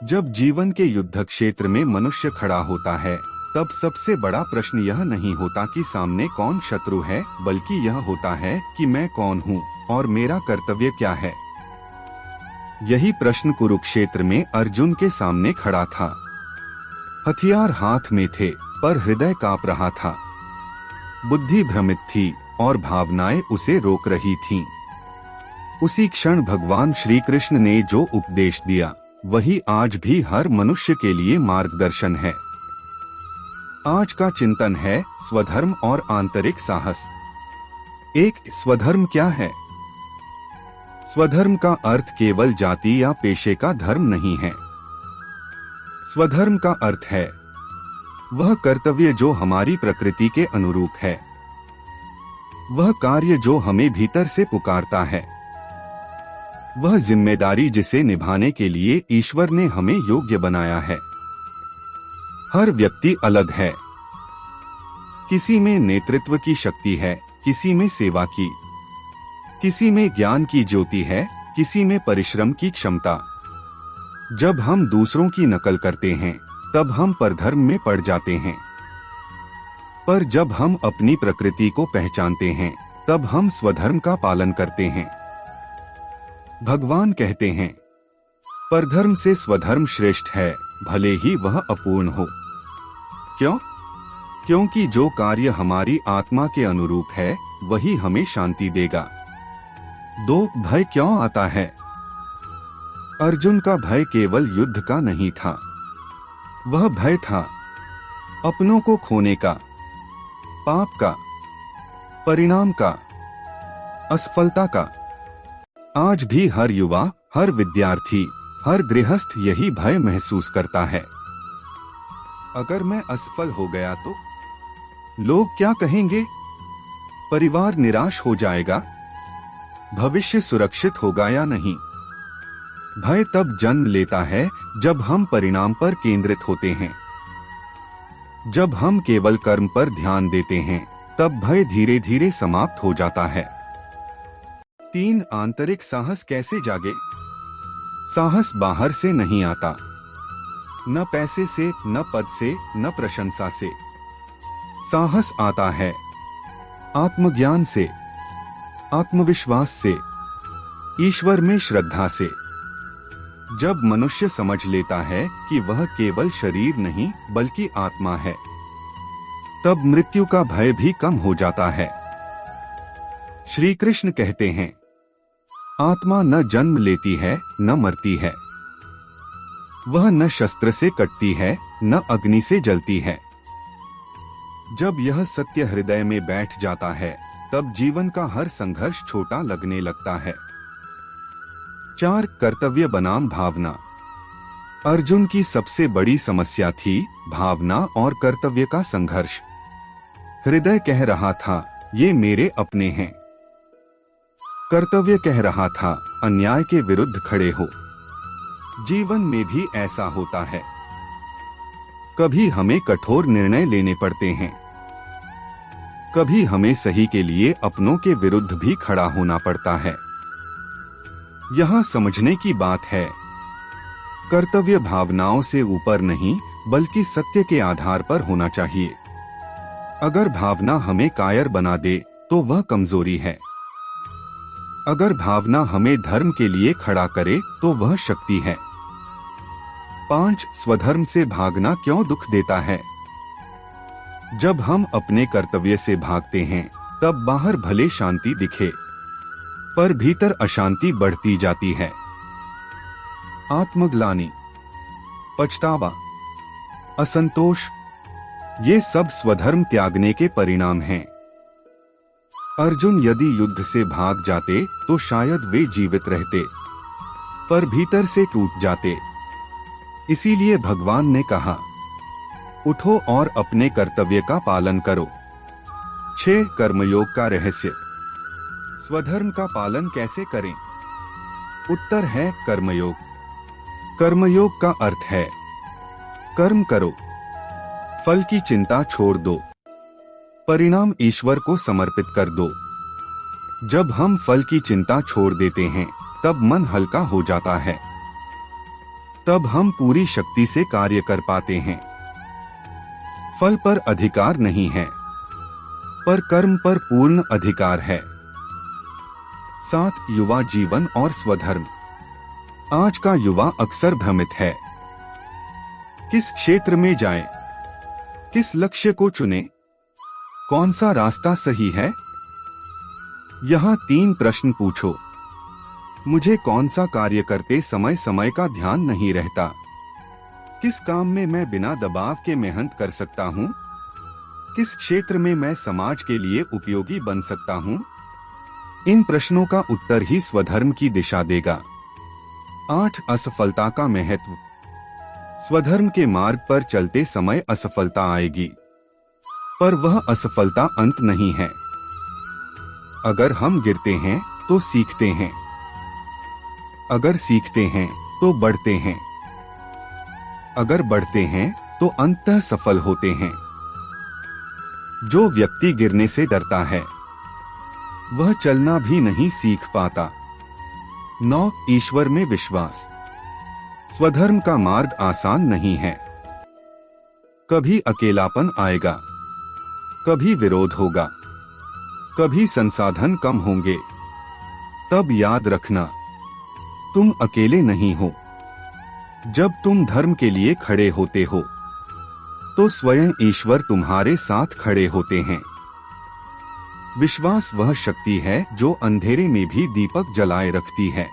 जब जीवन के युद्ध क्षेत्र में मनुष्य खड़ा होता है, तब सबसे बड़ा प्रश्न यह नहीं होता कि सामने कौन शत्रु है, बल्कि यह होता है कि मैं कौन हूँ और मेरा कर्तव्य क्या है। यही प्रश्न कुरुक्षेत्र में अर्जुन के सामने खड़ा था। हथियार हाथ में थे, पर हृदय कांप रहा था। बुद्धि भ्रमित थी और भावनाएं उसे रोक रही थीं। उसी क्षण भगवान श्री कृष्ण ने जो उपदेश दिया, वही आज भी हर मनुष्य के लिए मार्गदर्शन है। आज का चिंतन है स्वधर्म और आंतरिक साहस। एक, स्वधर्म क्या है? स्वधर्म का अर्थ केवल जाति या पेशे का धर्म नहीं है। स्वधर्म का अर्थ है वह कर्तव्य जो हमारी प्रकृति के अनुरूप है, वह कार्य जो हमें भीतर से पुकारता है, वह जिम्मेदारी जिसे निभाने के लिए ईश्वर ने हमें योग्य बनाया है। हर व्यक्ति अलग है। किसी में नेतृत्व की शक्ति है, किसी में सेवा की, किसी में ज्ञान की ज्योति है, किसी में परिश्रम की क्षमता। जब हम दूसरों की नकल करते हैं, तब हम परधर्म में पड़ जाते हैं। पर जब हम अपनी प्रकृति को पहचानते हैं, तब हम स्वधर्म का पालन करते हैं। भगवान कहते हैं, परधर्म से स्वधर्म श्रेष्ठ है, भले ही वह अपूर्ण हो। क्यों? क्योंकि जो कार्य हमारी आत्मा के अनुरूप है, वही हमें शांति देगा। दो, भय क्यों आता है? अर्जुन का भय केवल युद्ध का नहीं था। वह भय था अपनों को खोने का, पाप का, परिणाम का, असफलता का। आज भी हर युवा, हर विद्यार्थी, हर गृहस्थ यही भय महसूस करता है। अगर मैं असफल हो गया तो लोग क्या कहेंगे? परिवार निराश हो जाएगा? भविष्य सुरक्षित होगा या नहीं? भय तब जन्म लेता है जब हम परिणाम पर केंद्रित होते हैं। जब हम केवल कर्म पर ध्यान देते हैं, तब भय धीरे धीरे समाप्त हो जाता है। तीन, आंतरिक साहस कैसे जागे? साहस बाहर से नहीं आता, न पैसे से, न पद से, न प्रशंसा से। साहस आता है आत्मज्ञान से, आत्मविश्वास से, ईश्वर में श्रद्धा से। जब मनुष्य समझ लेता है कि वह केवल शरीर नहीं बल्कि आत्मा है, तब मृत्यु का भय भी कम हो जाता है। श्री कृष्ण कहते हैं, आत्मा न जन्म लेती है, न मरती है। वह न शस्त्र से कटती है, न अग्नि से जलती है। जब यह सत्य हृदय में बैठ जाता है, तब जीवन का हर संघर्ष छोटा लगने लगता है। चार, कर्तव्य बनाम भावना। अर्जुन की सबसे बड़ी समस्या थी भावना और कर्तव्य का संघर्ष। हृदय कह रहा था, ये मेरे अपने हैं। कर्तव्य कह रहा था, अन्याय के विरुद्ध खड़े हो। जीवन में भी ऐसा होता है। कभी हमें कठोर निर्णय लेने पड़ते हैं, कभी हमें सही के लिए अपनों के विरुद्ध भी खड़ा होना पड़ता है। यहां समझने की बात है, कर्तव्य भावनाओं से ऊपर नहीं बल्कि सत्य के आधार पर होना चाहिए। अगर भावना हमें कायर बना दे तो वह कमजोरी है। अगर भावना हमें धर्म के लिए खड़ा करे तो वह शक्ति है। 5, स्वधर्म से भागना क्यों दुख देता है? जब हम अपने कर्तव्य से भागते हैं, तब बाहर भले शांति दिखे, पर भीतर अशांति बढ़ती जाती है। आत्मग्लानि, पछतावा, असंतोष, ये सब स्वधर्म त्यागने के परिणाम हैं। अर्जुन यदि युद्ध से भाग जाते तो शायद वे जीवित रहते, पर भीतर से टूट जाते। इसीलिए भगवान ने कहा, उठो और अपने कर्तव्य का पालन करो। 6, कर्मयोग का रहस्य। स्वधर्म का पालन कैसे करें? उत्तर है कर्मयोग। कर्मयोग का अर्थ है कर्म करो, फल की चिंता छोड़ दो, परिणाम ईश्वर को समर्पित कर दो। जब हम फल की चिंता छोड़ देते हैं, तब मन हल्का हो जाता है। तब हम पूरी शक्ति से कार्य कर पाते हैं। फल पर अधिकार नहीं है, पर कर्म पर पूर्ण अधिकार है। 7 युवा जीवन और स्वधर्म। आज का युवा अक्सर भ्रमित है। किस क्षेत्र में जाएं? किस लक्ष्य को चुनें? कौन सा रास्ता सही है? यहाँ 3 प्रश्न पूछो। मुझे कौन सा कार्य करते समय समय का ध्यान नहीं रहता? किस काम में मैं बिना दबाव के मेहनत कर सकता हूँ? किस क्षेत्र में मैं समाज के लिए उपयोगी बन सकता हूँ? इन प्रश्नों का उत्तर ही स्वधर्म की दिशा देगा। 8 असफलता का महत्व। स्वधर्म के मार्ग पर चलते समय असफलता आएगी, पर वह असफलता अंत नहीं है। अगर हम गिरते हैं तो सीखते हैं, अगर सीखते हैं तो बढ़ते हैं, अगर बढ़ते हैं तो अंततः सफल होते हैं। जो व्यक्ति गिरने से डरता है वह चलना भी नहीं सीख पाता। 9 ईश्वर में विश्वास। स्वधर्म का मार्ग आसान नहीं है। कभी अकेलापन आएगा, कभी विरोध होगा, कभी संसाधन कम होंगे। तब याद रखना, तुम अकेले नहीं हो। जब तुम धर्म के लिए खड़े होते हो तो स्वयं ईश्वर तुम्हारे साथ खड़े होते हैं। विश्वास वह शक्ति है जो अंधेरे में भी दीपक जलाए रखती है।